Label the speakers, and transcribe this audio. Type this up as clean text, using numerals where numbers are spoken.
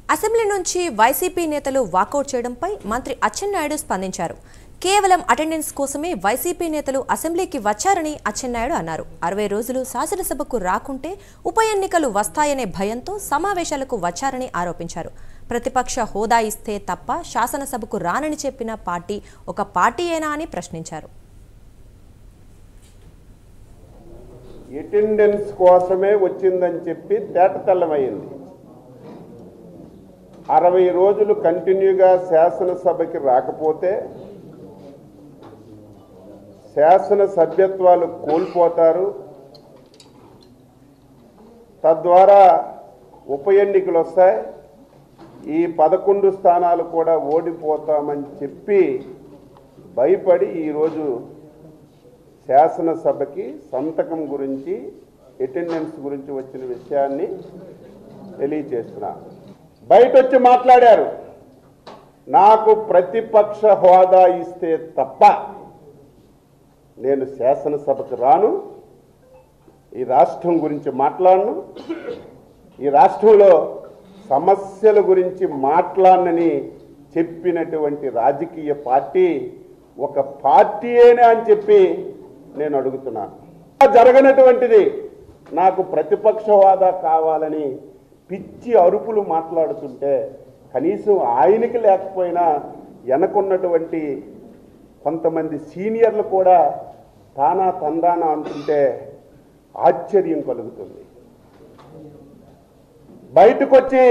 Speaker 1: Assembly నుంచి YCP నేతలు walkout చేయడంపై మంత్రి అచ్చెన్నాయుడు స్పందించారు. కేవలం అటెండెన్స్ కోసమే వైసీపీ నేతలు అసెంబ్లీకి వచ్చారని అచ్చెన్నాయుడు అన్నారు. 60 రోజులు శాసనసభకు రాకుంటే ఉప ఎన్నికలు వస్తాయనే భయంతో సమావేశాలకు వచ్చారని ఆరోపించారు. ప్రతిపక్ష హోదా ఇస్తే తప్ప శాసనసభకు రానని చెప్పిన పార్టీ ఒక పార్టీయేనా అని ప్రశ్నించారు.
Speaker 2: అటెండెన్స్ కోసమే వచ్చిందని చెప్పి తేటతెల్లమైంది. 60 రోజులు కంటిన్యూగా శాసనసభకి రాకపోతే శాసన సభ్యత్వాలు కోల్పోతారు, తద్వారా ఉప ఎన్నికలు వస్తాయి, ఈ 11 స్థానాలు కూడా ఓడిపోతామని చెప్పి భయపడి ఈరోజు శాసనసభకి సంతకం గురించి అటెండెన్స్ గురించి వచ్చిన విషయాన్ని తెలియజేస్తున్నా. బయట వచ్చి మాట్లాడారు, నాకు ప్రతిపక్ష హోదా ఇస్తే తప్ప నేను శాసనసభకు రాను, ఈ రాష్ట్రం గురించి మాట్లాడను, ఈ రాష్ట్రంలో సమస్యల గురించి మాట్లాడనని చెప్పినటువంటి రాజకీయ పార్టీ ఒక పార్టీయేనా అని చెప్పి నేను అడుగుతున్నాను. జరగనటువంటిది నాకు ప్రతిపక్ష హోదా కావాలని పిచ్చి అరుపులు మాట్లాడుతుంటే కనీసం ఆయనకి లేకపోయినా వెనకున్నటువంటి కొంతమంది సీనియర్లు కూడా తానా తందానా అంటుంటే ఆశ్చర్యం కలుగుతుంది. బయటకు వచ్చి